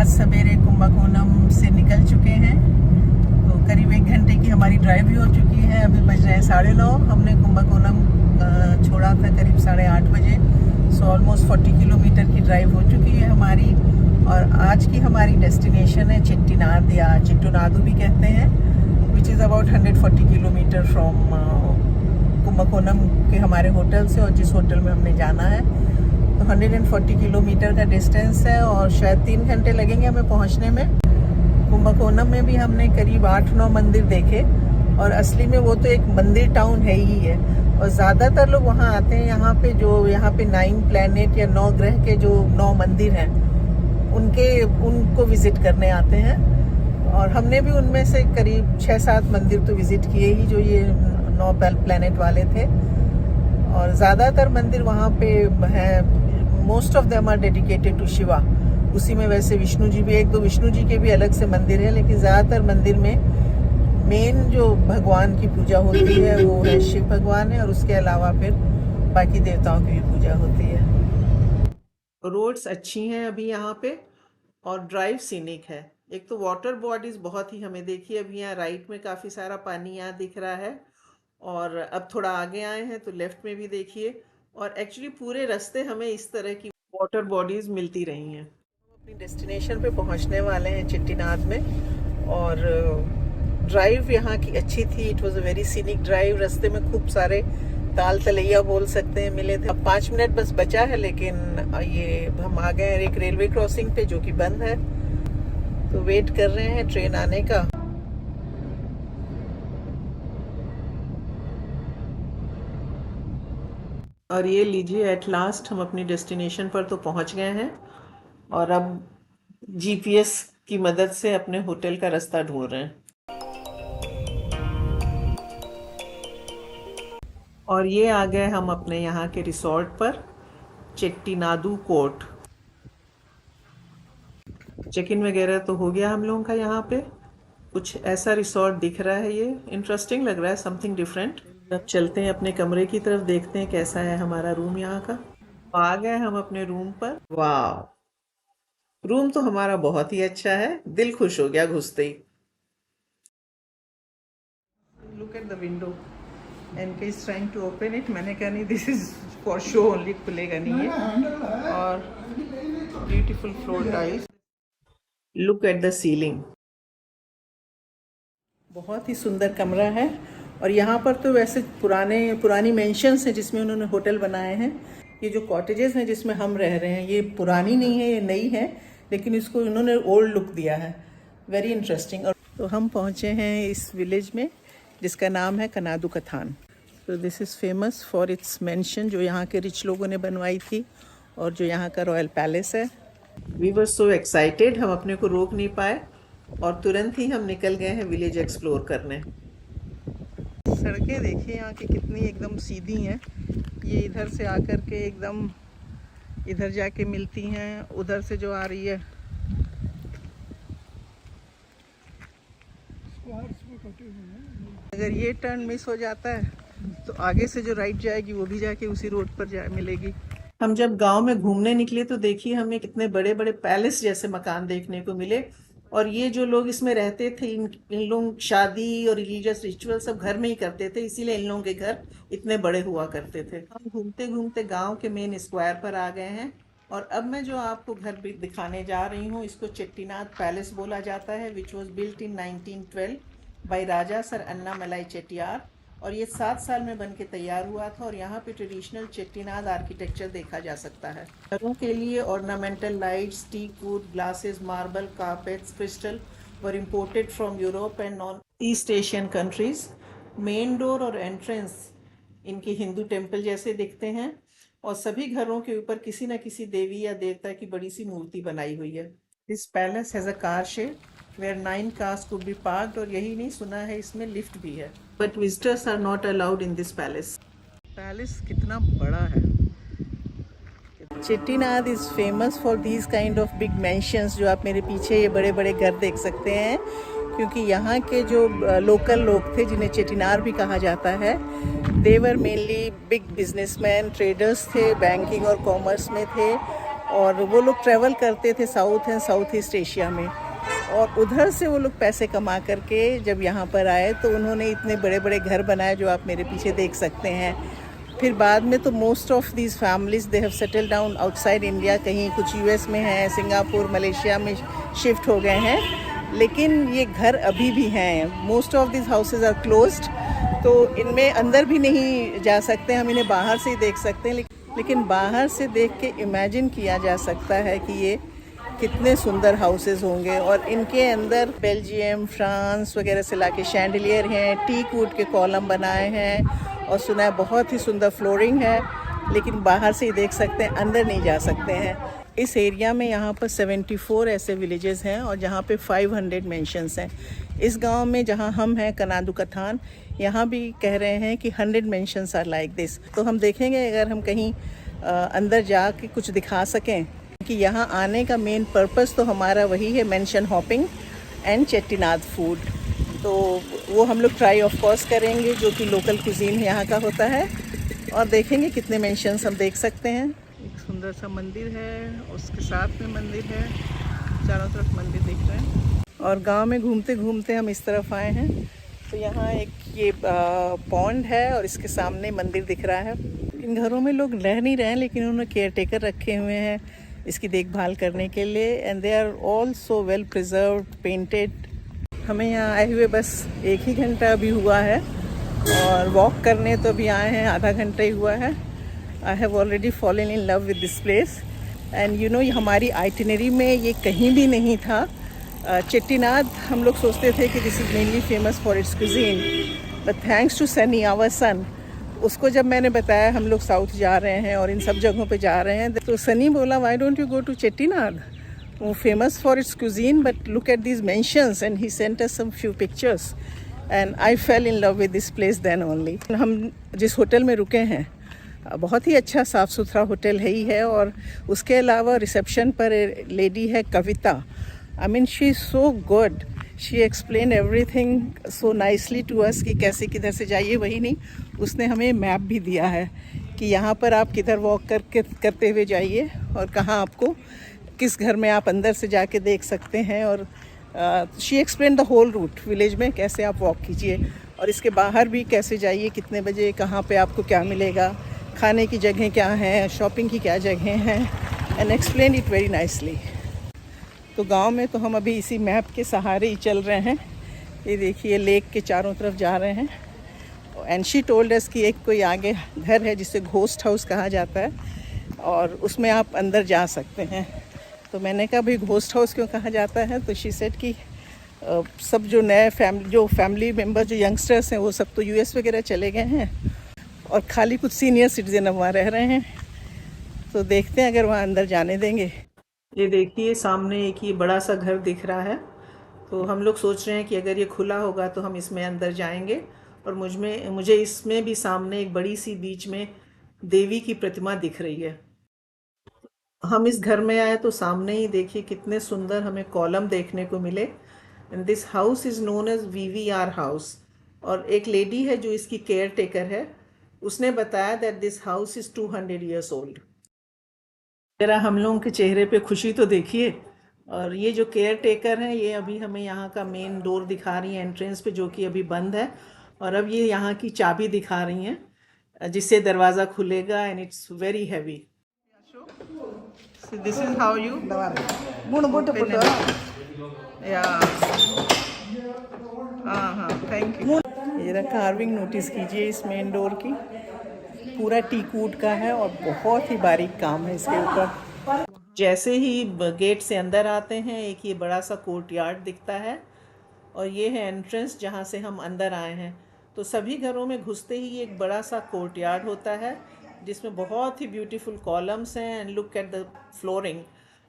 आज सवेरे कुंभकोणम से निकल चुके हैं। तो करीब 1 घंटे की हमारी ड्राइव भी हो चुकी है। अभी बज रहे हैं 9:30। हमने कुंभकोणम छोड़ा था करीब 8:30 बजे। सो ऑलमोस्ट 40 किलोमीटर की ड्राइव हो चुकी है हमारी। और आज की हमारी डेस्टिनेशन है चेट्टीनाद या चिट्टूनादू भी कहते हैं, which is about 140 kilometre from Kumbakonam के हमारे होटल से, और जिस होटल में हमने जाना है। तो 140 किलोमीटर का डिस्टेंस है और शायद 3 घंटे लगेंगे हमें पहुंचने में। कुंभकोणम में भी हमने करीब 8-9 मंदिर देखे, और असली में वो तो एक मंदिर टाउन है ही है। और ज़्यादातर लोग वहाँ आते हैं। यहाँ पे 9 प्लैनेट या 9 ग्रह के जो 9 मंदिर हैं उनको विज़िट करने आते हैं। और हमने भी उनमें से करीब 6-7 मंदिर तो विज़िट किए ही, जो ये 9 प्लैनेट वाले थे। और ज़्यादातर मंदिर वहाँ पे हैं। Most of them are dedicated to Shiva. उसी में वैसे विष्णु जी भी, 1-2 विष्णु जी के भी अलग से मंदिर है, लेकिन ज़्यादातर मंदिर में मेन जो भगवान की पूजा होती है वो है शिव भगवान है, और उसके अलावा फिर बाकी देवताओं की भी पूजा होती है। रोड्स अच्छी हैं अभी यहाँ पे, और ड्राइव सीनिक है। एक तो वाटर बॉडीज बहुत ही हमें देखिए, अभी यहाँ राइट में काफ़ी सारा पानी यहाँ दिख रहा है, और अब थोड़ा आगे आए हैं तो लेफ्ट में भी देखिए। और एक्चुअली पूरे रास्ते हमें इस तरह की वाटर बॉडीज मिलती रही हैं। हम अपनी डेस्टिनेशन पे पहुंचने वाले हैं चेट्टीनाद में। और ड्राइव यहाँ की अच्छी थी। It was a very scenic drive. रास्ते में खूब सारे ताल तलैया बोल सकते हैं मिले थे। अब 5 मिनट बस बचा है, लेकिन ये हम आ गए हैं एक रेलवे क्रॉसिंग पे जो कि बंद है। तो वेट कर रहे हैं ट्रेन आने का। और ये लीजिए, एट लास्ट हम अपनी डेस्टिनेशन पर तो पहुंच गए हैं, और अब जीपीएस की मदद से अपने होटल का रास्ता ढूंढ रहे हैं। और ये आ गए हम अपने यहाँ के रिसोर्ट पर, चेट्टीनादू कोर्ट। चेक इन वगैरह तो हो गया हम लोगों का। यहाँ पे कुछ ऐसा रिसोर्ट दिख रहा है, ये इंटरेस्टिंग लग रहा है, समथिंग डिफरेंट। अब चलते हैं अपने कमरे की तरफ, देखते हैं कैसा है हमारा रूम यहाँ का। आ गए हम अपने रूम पर। वाह, रूम तो हमारा बहुत ही अच्छा है, दिल खुश हो गया घुसते ही। Look at the window. NK is trying to open it. मैंने कहा नहीं, this is for show only, खुलेगा नहीं है। और beautiful floor tiles. Look at the ceiling. बहुत ही सुंदर कमरा है। और यहाँ पर तो वैसे पुरानी मेंशंस हैं जिसमें उन्होंने होटल बनाए हैं। ये जो कॉटेजेस हैं जिसमें हम रह रहे हैं, ये पुरानी नहीं है, ये नई है, लेकिन इसको उन्होंने ओल्ड लुक दिया है। Very interesting. और तो हम पहुँचे हैं इस विलेज में जिसका नाम है कनादू कथान। तो this is famous for it's mention, जो यहाँ के रिच लोगों ने बनवाई थी, और जो यहाँ का रॉयल पैलेस है। वी वर सो एक्साइटेड, हम अपने को रोक नहीं पाए, और तुरंत ही हम निकल गए हैं विलेज एक्सप्लोर करने। सड़कें देखिए यहाँ की कितनी एकदम सीधी हैं। ये इधर से आकर के एकदम इधर जाके मिलती हैं, उधर से जो आ रही है अगर ये टर्न मिस हो जाता है तो आगे से जो राइट जाएगी वो भी जाके उसी रोड पर मिलेगी। हम जब गांव में घूमने निकले तो देखिए हमें कितने बड़े बड़े पैलेस जैसे मकान देखने को मिले। और ये जो लोग इसमें रहते थे, इन लोग शादी और रिलीजियस रिचुअल सब घर में ही करते थे, इसीलिए इन लोगों के घर इतने बड़े हुआ करते थे। हम घूमते घूमते गांव के मेन स्क्वायर पर आ गए हैं। और अब मैं जो आपको घर भी दिखाने जा रही हूँ, इसको चेट्टीनाद पैलेस बोला जाता है, which was built in 1912 by Raja sir Annamalai Chettiar. और ये 7 साल में बन के तैयार हुआ था। और यहाँ पे ट्रेडिशनल चेट्टीनाद आर्किटेक्चर देखा जा सकता है। घरों के लिए ornamental lights, teak wood, glasses, marble, carpets, crystal were imported from Europe and non East Asian countries. Main door और एंट्रेंस इनके हिंदू टेम्पल जैसे दिखते हैं, और सभी घरों के ऊपर किसी न किसी देवी या देवता की बड़ी सी मूर्ति बनाई हुई है। This palace has a car shed where 9 cars could be parked। और यही नहीं, सुना है इसमें लिफ्ट भी है, but visitors are not allowed in this palace। Palace कितना बड़ा है। Chettinad is famous for these kind of big mansions. जो आप मेरे पीछे ये बड़े बड़े घर देख सकते हैं, क्योंकि यहाँ के जो लोकल लोग थे जिन्हें चेट्टीनार भी कहा जाता है, they were mainly big businessman, traders थे, बैंकिंग और कॉमर्स में थे। और वो लोग ट्रैवल करते थे south and south east Asia में, और उधर से वो लोग पैसे कमा करके जब यहाँ पर आए तो उन्होंने इतने बड़े बड़े घर बनाए जो आप मेरे पीछे देख सकते हैं। फिर बाद में तो most of these families they have settle down outside India, कहीं कुछ यूएस में हैं, सिंगापुर मलेशिया में शिफ्ट हो गए हैं, लेकिन ये घर अभी भी हैं। Most of this houses are closed, तो इनमें अंदर भी नहीं जा सकते, हम इन्हें बाहर से ही देख सकते हैं, लेकिन बाहर से देख के इमेजिन किया जा सकता है कि ये कितने सुंदर हाउसेस होंगे। और इनके अंदर बेल्जियम फ्रांस वगैरह से लाके शैंडलियर हैं, टीक वुड के कॉलम बनाए हैं, और सुना है बहुत ही सुंदर फ्लोरिंग है, लेकिन बाहर से ही देख सकते हैं, अंदर नहीं जा सकते हैं। इस एरिया में यहाँ पर 74 ऐसे विलेजेस हैं और जहाँ पे 500 मेंशंस हैं। इस गांव में जहाँ हम हैं कनादू कथान, यहाँ भी कह रहे हैं कि 100 मेंशंस आर लाइक दिस। तो हम देखेंगे अगर हम कहीं अंदर जा के कुछ दिखा सकें, कि यहाँ आने का मेन पर्पस तो हमारा वही है, मेंशन हॉपिंग एंड चेट्टीनाद फूड। तो वो हम लोग ट्राई ऑफ कोर्स करेंगे, जो कि लोकल कुजीन यहाँ का होता है, और देखेंगे कितने मेंशंस हम देख सकते हैं। एक सुंदर सा मंदिर है, उसके साथ में मंदिर है, चारों तरफ मंदिर दिख रहे हैं। और गांव में घूमते घूमते हम इस तरफ आए हैं, तो यहाँ एक ये पॉन्ड है और इसके सामने मंदिर दिख रहा है। इन घरों में लोग रह नहीं रहे हैं, लेकिन उन्होंने केयर टेकर रखे हुए हैं इसकी देखभाल करने के लिए, and they are all so well preserved, painted. हमें यहाँ आए हुए बस 1 ही घंटा अभी हुआ है, और वॉक करने तो अभी आए हैं आधा घंटा ही हुआ है। I have already fallen in love with this place, and you know हमारी आइटिनरी में ये कहीं भी नहीं था। चेट्टीनाद हम लोग सोचते थे कि this is mainly famous for its cuisine, but thanks to Sunny our son, उसको जब मैंने बताया हम लोग साउथ जा रहे हैं और इन सब जगहों पे जा रहे हैं, तो सनी बोला why don't you go to Chettinad, वो famous for its cuisine, but look at these mentions, and he sent us some few pictures, and I fell in love with this place then only. हम जिस hotel में रुके हैं बहुत ही अच्छा साफ़ सुथरा होटल है ही है, और उसके अलावा रिसेप्शन पर लेडी है Kavita. I mean she is so good, she explain everything so nicely to us कि कैसे किधर से जाइए। वही नहीं, उसने हमें मैप भी दिया है कि यहाँ पर आप किधर वॉक करते हुए जाइए और कहाँ आपको किस घर में आप अंदर से जाके देख सकते हैं। और she explain the whole route village में कैसे आप वॉक कीजिए, और इसके बाहर भी कैसे जाइए, कितने बजे कहाँ पे आपको क्या मिलेगा, खाने की जगह क्या हैं, शॉपिंग की क्या जगह हैं, and explain it very nicely. तो गांव में तो हम अभी इसी मैप के सहारे ही चल रहे हैं। ये देखिए लेक के चारों तरफ जा रहे हैं, एंड शी टोल्ड अस कि एक कोई आगे घर है जिसे घोस्ट हाउस कहा जाता है, और उसमें आप अंदर जा सकते हैं। तो मैंने कहा भाई घोस्ट हाउस क्यों कहा जाता है, तो शी सेड कि सब जो नए फैमिली मेम्बर जो यंगस्टर्स हैं वो सब तो यूएस वगैरह चले गए हैं, और खाली कुछ सीनियर सिटीजन वहाँ रह रहे हैं। तो देखते हैं अगर वहाँ अंदर जाने देंगे। ये देखिए सामने एक ये बड़ा सा घर दिख रहा है, तो हम लोग सोच रहे हैं कि अगर ये खुला होगा तो हम इसमें अंदर जाएंगे। और मुझे इसमें भी सामने एक बड़ी सी बीच में देवी की प्रतिमा दिख रही है। हम इस घर में आए तो सामने ही देखिए कितने सुंदर हमें कॉलम देखने को मिले। And this house is known as VVR house, और एक लेडी है जो इसकी केयर टेकर है, उसने बताया that this house is 200 years old। जरा हम लोगों के चेहरे पे खुशी तो देखिए। और ये जो केयर टेकर हैं ये अभी हमें यहाँ का मेन डोर दिखा रही हैं एंट्रेंस पे, जो कि अभी बंद है, और अब ये यहाँ की चाबी दिखा रही हैं जिससे दरवाज़ा खुलेगा, and it's very heavy. This is how you हाँ थैंक यू। ये कार्विंग नोटिस कीजिए इस मेन डोर की, पूरा टीकूट का है और बहुत ही बारीक काम है इसके ऊपर। जैसे ही गेट से अंदर आते हैं एक ये बड़ा सा कोर्टयार्ड दिखता है, और ये है एंट्रेंस जहाँ से हम अंदर आए हैं। तो सभी घरों में घुसते ही एक बड़ा सा कोर्टयार्ड होता है जिसमें बहुत ही ब्यूटीफुल कॉलम्स हैं, and look at the flooring,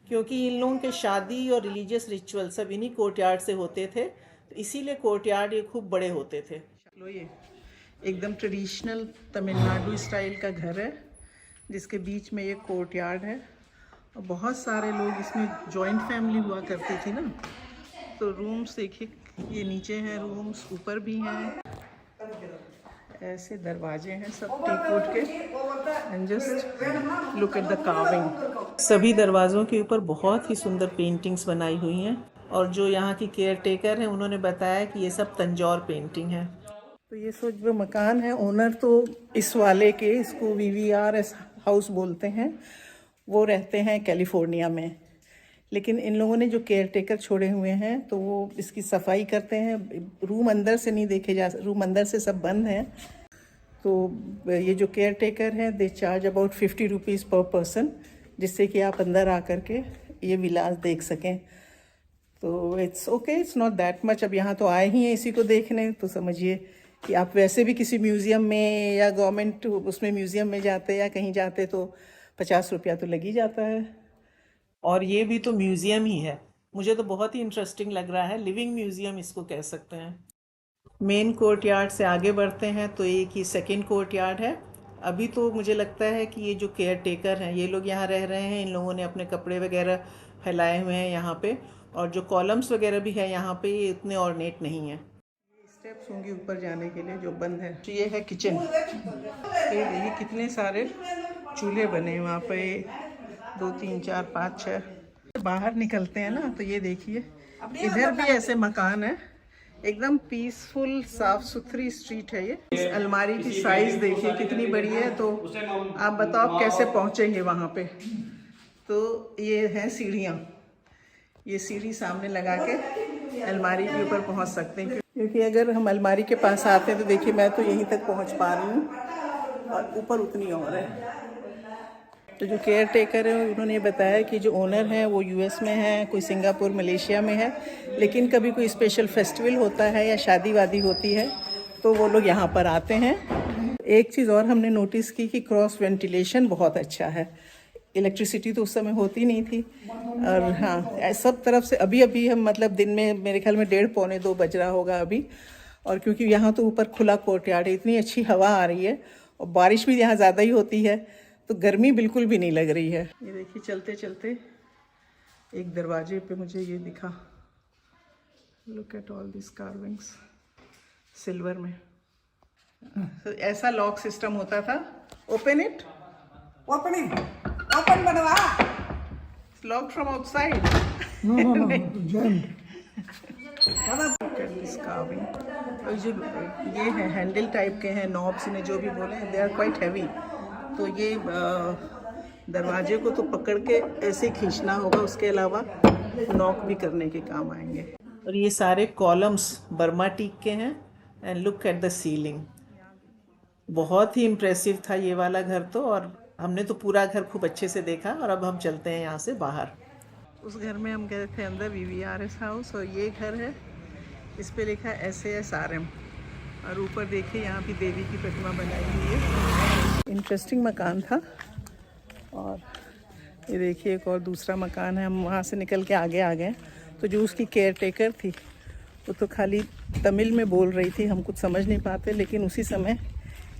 क्योंकि इन लोगों के शादी और रिलीजियस रिचुअल सब इन्हीं कोर्टयार्ड से होते थे, तो इसीलिए कोर्टयार्ड ये खूब बड़े होते थे। लो ये एकदम ट्रेडिशनल तमिलनाडु स्टाइल का घर है जिसके बीच में एक कोर्टयार्ड है, और बहुत सारे लोग इसमें जॉइंट फैमिली हुआ करती थी ना। तो रूम्स देखिए, ये नीचे हैं रूम्स, ऊपर भी हैं, ऐसे दरवाजे हैं सब टीक वुड के and just look at the carving. सभी दरवाज़ों के ऊपर बहुत ही सुंदर पेंटिंग्स बनाई हुई हैं और जो यहाँ की केयर टेकर हैं उन्होंने बताया कि ये सब तंजौर पेंटिंग है। तो ये जो मकान है, ओनर तो इस वाले के, इसको VVRS हाउस बोलते हैं, वो रहते हैं कैलिफोर्निया में। लेकिन इन लोगों ने जो केयर टेकर छोड़े हुए हैं तो वो इसकी सफाई करते हैं। रूम अंदर से नहीं देखे जा, रूम अंदर से सब बंद हैं। तो ये जो केयर टेकर हैं दे चार्ज अबाउट 50 रुपीज़ पर पर्सन, जिससे कि आप अंदर आकर के ये विलास देख सकें। तो it's okay, it's not that much. अब यहाँ तो आए ही हैं इसी को देखने, तो समझिए कि आप वैसे भी किसी म्यूज़ियम में या गवर्नमेंट उसमें म्यूज़ियम में जाते या कहीं जाते तो 50 रुपया तो लग ही जाता है। और ये भी तो म्यूज़ियम ही है। मुझे तो बहुत ही इंटरेस्टिंग लग रहा है, लिविंग म्यूज़ियम इसको कह सकते हैं। मेन कोर्टयार्ड से आगे बढ़ते हैं तो एक ही सेकंड कोर्टयार्ड है। अभी तो मुझे लगता है कि ये जो केयर टेकर हैं ये लोग यहाँ रह रहे हैं। इन लोगों ने अपने कपड़े वगैरह फैलाए हुए हैं यहाँ पे, और जो कॉलम्स वगैरह भी है यहाँ पे ये इतने ऑर्नेट नहीं है। स्टेप्स होंगी ऊपर जाने के लिए जो बंद है। तो ये है किचन। ये कितने सारे चूल्हे बने वहाँ पे, 2 3 4 5 6। बाहर निकलते हैं ना तो ये देखिए इधर भी ऐसे मकान है, एकदम पीसफुल साफ सुथरी स्ट्रीट है ये। इस अलमारी की साइज देखिए कितनी बड़ी है। तो आप बताओ आप कैसे पहुँचेंगे वहाँ पे। तो ये है सीढ़ियाँ, ये सीढ़ी सामने लगा के अलमारी के ऊपर पहुँच सकते हैं, क्योंकि अगर हम अलमारी के पास आते हैं तो देखिए मैं तो यहीं तक पहुँच पा रही हूँ और ऊपर उतनी और है। तो जो केयर टेकर है उन्होंने बताया कि जो ओनर हैं वो US में है, कोई सिंगापुर मलेशिया में है, लेकिन कभी कोई स्पेशल फेस्टिवल होता है या शादी वादी होती है तो वो लोग यहाँ पर आते हैं। एक चीज़ और हमने नोटिस की कि क्रॉस वेंटिलेशन बहुत अच्छा है। इलेक्ट्रिसिटी तो उस समय होती नहीं थी, और हाँ सब तरफ से अभी हम मतलब दिन में मेरे ख्याल में 1:30 पौने 2 बज रहा होगा अभी। और क्योंकि यहाँ तो ऊपर खुला कोर्टयार्ड है, इतनी अच्छी हवा आ रही है और बारिश भी यहाँ ज़्यादा ही होती है, तो गर्मी बिल्कुल भी नहीं लग रही है। ये देखिए चलते चलते एक दरवाजे पे मुझे ये दिखा, look at all this carvings silver में। ऐसा लॉक सिस्टम होता था। ओपन इट, ओपन बनवा, लॉक फ्रॉम आउटसाइड। और जो ये है हैंडल टाइप के हैं, नॉब्स ने जो भी बोले, दे आर क्वाइट हैवी। तो ये दरवाजे को तो पकड़ के ऐसे खींचना होगा, उसके अलावा नॉक भी करने के काम आएंगे। और ये सारे कॉलम्स बर्मा टीक के हैं। And look at the ceiling, बहुत ही इम्प्रेसिव था ये वाला घर तो। और हमने तो पूरा घर खूब अच्छे से देखा और अब हम चलते हैं यहाँ से बाहर। उस घर में हम गए थे अंदर, VVRS हाउस, और ये घर है, इस पे लिखा है SASRM। और ऊपर देखिए यहाँ भी देवी की प्रतिमा बनाई हुई है। इंटरेस्टिंग मकान था। और ये देखिए एक और दूसरा मकान है। हम वहाँ से निकल के आगे आ गए। तो जो उसकी केयर टेकर थी वो तो खाली तमिल में बोल रही थी, हम कुछ समझ नहीं पाते। लेकिन उसी समय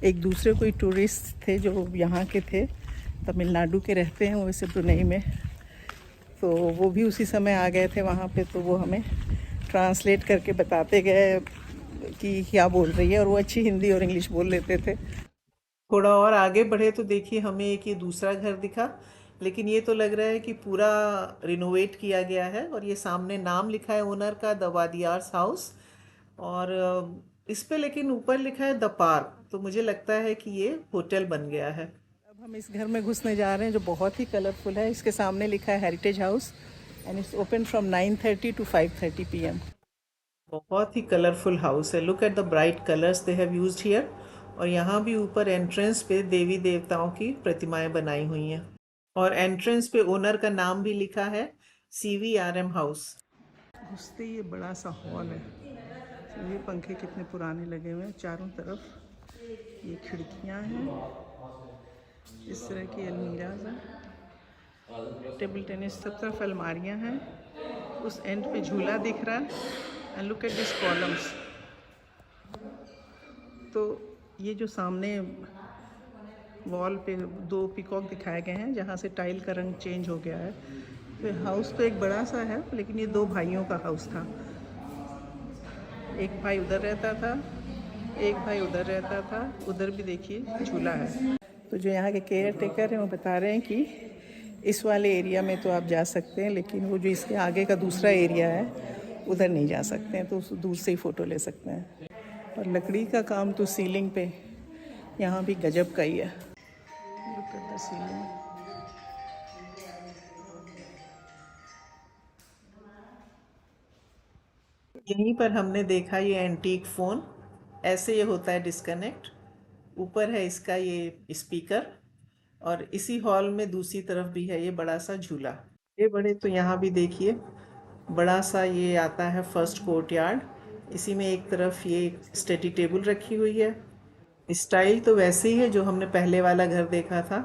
एक दूसरे कोई टूरिस्ट थे जो यहाँ के थे, तमिलनाडु के रहते हैं वो, वैसे ब्रुनेई में, तो वो भी उसी समय आ गए थे वहाँ पे। तो वो हमें ट्रांसलेट करके बताते गए कि क्या बोल रही है, और वो अच्छी हिंदी और इंग्लिश बोल लेते थे। थोड़ा और आगे बढ़े तो देखिए हमें एक ये दूसरा घर दिखा, लेकिन ये तो लग रहा है कि पूरा रिनोवेट किया गया है। और ये सामने नाम लिखा है ओनर का, द वादियार्स हाउस, और इस पे लेकिन ऊपर लिखा है द पार्क। तो मुझे लगता है कि ये होटल बन गया है। अब हम इस घर में घुसने जा रहे हैं जो बहुत ही कलरफुल है। इसके सामने लिखा है heritage house and it's open from 9:30 to 5:30 PM। बहुत ही कलरफुल हाउस है। Look at the bright colours they have used here. और यहाँ भी ऊपर एंट्रेंस पे देवी देवताओं की प्रतिमाएं बनाई हुई हैं, और एंट्रेंस पे ओनर का नाम भी लिखा है, CVRM हाउस। घुसते ही ये बड़ा सा हॉल है। ये पंखे कितने पुराने लगे हुए हैं चारों तरफ। ये खिड़कियाँ हैं, इस तरह की अलमीराज हैं, टेबल टेनिस, सब तरफ अलमारियाँ हैं। उस एंड पे झूला दिख रहा है। And look at this columns. तो ये जो सामने वॉल पे 2 पीकॉक दिखाए गए हैं जहाँ से टाइल का रंग चेंज हो गया है। तो हाउस तो एक बड़ा सा है, लेकिन ये 2 भाइयों का हाउस था। एक भाई उधर रहता था एक भाई उधर रहता था, उधर भी देखिए झूला है। तो जो यहाँ के केयर टेकर हैं वो बता रहे हैं कि इस वाले एरिया में तो आप जा सकते हैं, लेकिन वो जो इसके आगे का दूसरा एरिया है उधर नहीं जा सकते हैं, तो दूर से ही फ़ोटो ले सकते हैं। और लकड़ी का काम तो सीलिंग पे यहाँ भी गजब का ही है। Look at the ceiling. यहीं पर हमने देखा ये एंटीक फ़ोन, ऐसे ये होता है डिस्कनेक्ट। ऊपर है इसका ये स्पीकर, और इसी हॉल में दूसरी तरफ भी है ये बड़ा सा झूला। ये बड़े तो यहाँ भी देखिए बड़ा सा ये आता है फर्स्ट कोर्टयार्ड। इसी में एक तरफ ये स्टडी टेबल रखी हुई है। स्टाइल तो वैसे ही है जो हमने पहले वाला घर देखा था,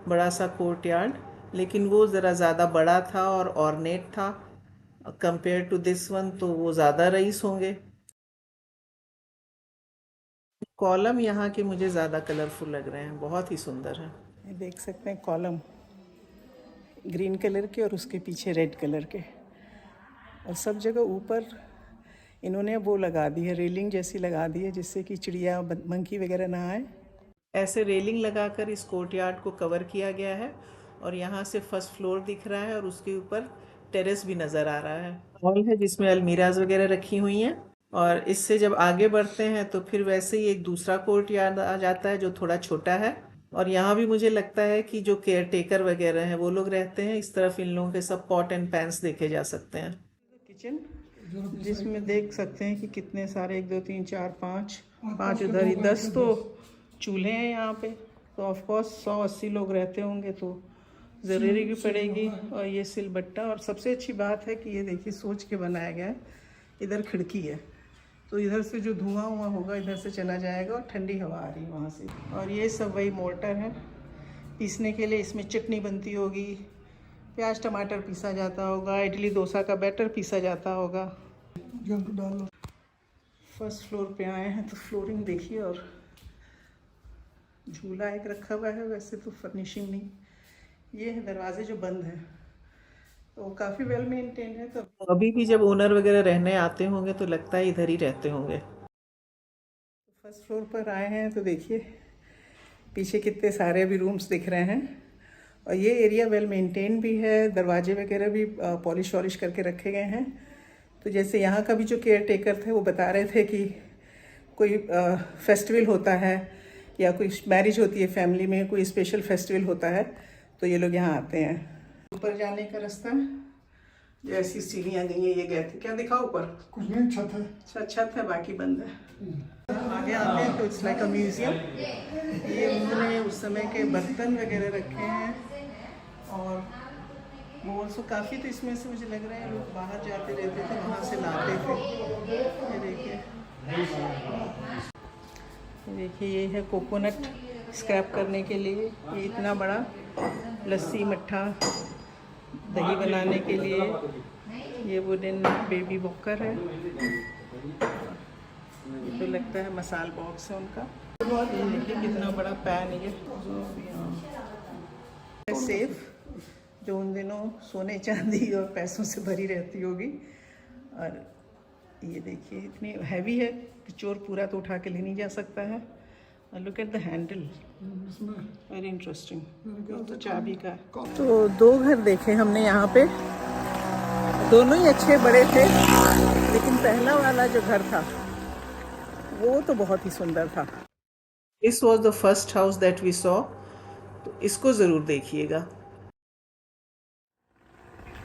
बड़ा सा कोर्टयार्ड, लेकिन वो ज़रा ज़्यादा बड़ा था और ऑर्नेट था कंपेयर टू दिस वन, तो वो ज़्यादा रईस होंगे। कॉलम यहाँ के मुझे ज़्यादा कलरफुल लग रहे हैं, बहुत ही सुंदर है। ये देख सकते हैं कॉलम ग्रीन कलर के और उसके पीछे रेड कलर के, और सब जगह ऊपर इन्होंने वो लगा दी है, रेलिंग जैसी लगा दी है, जिससे कि चिड़िया मंकी वगैरह ना आए। ऐसे रेलिंग लगाकर इस कोर्टयार्ड को कवर किया गया है, और यहाँ से फर्स्ट फ्लोर दिख रहा है और उसके ऊपर टेरेस भी नज़र आ रहा है। हॉल है जिसमें अलमीराज वगैरह रखी हुई हैं, और इससे जब आगे बढ़ते हैं तो फिर वैसे ही एक दूसरा कोर्टयार्ड आ जाता है जो थोड़ा छोटा है। और यहाँ भी मुझे लगता है कि जो केयर टेकर वगैरह हैं वो लोग रहते हैं। इस तरफ इन लोगों के सब पॉट एंड पैंस देखे जा सकते हैं। किचन जिसमें देख सकते हैं कि कितने सारे 1 2 3 4 5 उधर ही 10 तो चूल्हे हैं यहाँ पे। तो ऑफकोर्स 100-80 लोग रहते होंगे, तो ज़रूरी भी पड़ेगी। और ये सिलबट्टा, और सबसे अच्छी बात है कि ये देखिए सोच के बनाया गया है। इधर खिड़की है तो इधर से जो धुआं हुआ होगा इधर से चला जाएगा, और ठंडी हवा आ रही है वहाँ से। और ये सब वही मोर्टर है पीसने के लिए, इसमें चटनी बनती होगी, प्याज टमाटर पीसा जाता होगा, इडली डोसा का बैटर पीसा जाता होगा। फर्स्ट फ्लोर पे आए हैं तो फ्लोरिंग देखिए, और झूला एक रखा हुआ है, वैसे तो फर्निशिंग नहीं। ये है दरवाजे जो बंद हैं, तो काफ़ी वेल मेंटेन है। तो अभी भी जब ओनर वगैरह रहने आते होंगे तो लगता है इधर ही रहते होंगे। फर्स्ट फ्लोर पर आए हैं तो देखिए पीछे कितने सारे भी रूम्स दिख रहे हैं, और ये एरिया वेल मेंटेन भी है, दरवाजे वगैरह भी पॉलिश वॉलिश करके रखे गए हैं। तो जैसे यहाँ का भी जो केयर टेकर थे वो बता रहे थे कि कोई फेस्टिवल होता है या कोई मैरिज होती है फैमिली में, कोई स्पेशल फेस्टिवल होता है, तो ये लोग यहाँ आते हैं। ऊपर जाने का रास्ता, जो ऐसी सीढ़ियाँ गई हैं, ये गए थे। क्या दिखा ऊपर? कुछ नहीं, छत है। अच्छा छत है, बाकी बंद है। आगे आते हैं तो इट्स लाइक अ म्यूजियम। ये उन्होंने उस समय के बर्तन वगैरह रखे हैं, और वो सो काफ़ी, तो इसमें से मुझे लग रहा है लोग बाहर जाते रहते थे, वहाँ से लाते थे। ये देखिए, ये है कोकोनट स्क्रैप करने के लिए। ये इतना बड़ा लस्सी मट्ठा दही बनाने के लिए। ये वुडन बेबी वॉकर है। ये तो लगता है मसाल बॉक्स है उनका। ये देखिए कितना बड़ा पैन है ये। सेफ जो उन दिनों सोने चांदी और पैसों से भरी रहती होगी। और ये देखिए इतनी हैवी है कि चोर पूरा तो उठा के ले नहीं जा सकता है। Look at the handle, very interesting. तो चाबी का। तो 2 घर देखे हमने यहाँ पे, दोनों ही अच्छे बड़े थे, लेकिन पहला वाला जो घर था वो तो बहुत ही सुंदर था। This was the first house that we saw, तो इसको ज़रूर देखिएगा।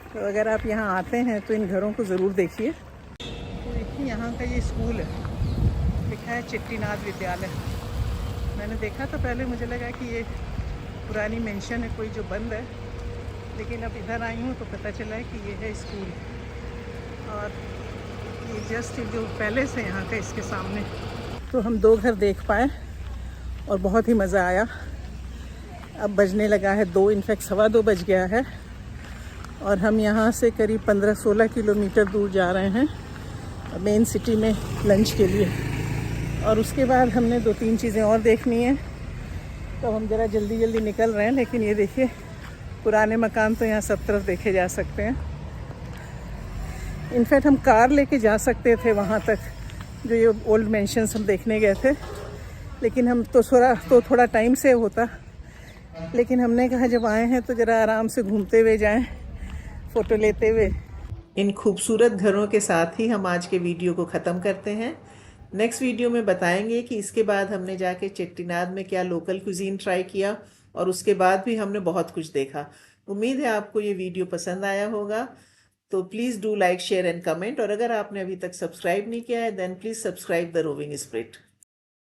तो अगर आप यहाँ आते हैं तो इन घरों को ज़रूर देखिए। तो देखिए यहाँ का ये स्कूल है, लिखा है चिट्टीनाथ विद्यालय। मैंने देखा था पहले, मुझे लगा कि ये पुरानी मेंशन है कोई जो बंद है, लेकिन अब इधर आई हूँ तो पता चला है कि ये है स्कूल। और ये जस्ट जो पैलेस है यहाँ का, इसके सामने। तो हम 2 घर देख पाए और बहुत ही मज़ा आया। अब बजने लगा है 2, इनफैक्ट 2:15 बज गया है, और हम यहाँ से करीब 15-16 किलोमीटर दूर जा रहे हैं मेन सिटी में लंच के लिए। और उसके बाद हमने 2-3 चीज़ें और देखनी है, तो हम ज़रा जल्दी निकल रहे हैं। लेकिन ये देखिए पुराने मकान तो यहाँ सब तरफ देखे जा सकते हैं। इनफैक्ट हम कार लेके जा सकते थे वहाँ तक, जो ये ओल्ड मेंशंस हम देखने गए थे, लेकिन हम तो थोड़ा टाइम से होता, लेकिन हमने कहा जब आए हैं तो ज़रा आराम से घूमते हुए जाएं, फ़ोटो लेते हुए। इन खूबसूरत घरों के साथ ही हम आज के वीडियो को ख़त्म करते हैं। नेक्स्ट वीडियो में बताएंगे कि इसके बाद हमने जाके चेट्टीनाद में क्या लोकल कुजीन ट्राई किया, और उसके बाद भी हमने बहुत कुछ देखा। उम्मीद है आपको ये वीडियो पसंद आया होगा। तो please do like, share and comment, और अगर आपने अभी तक सब्सक्राइब नहीं किया है then please subscribe the roving spirit.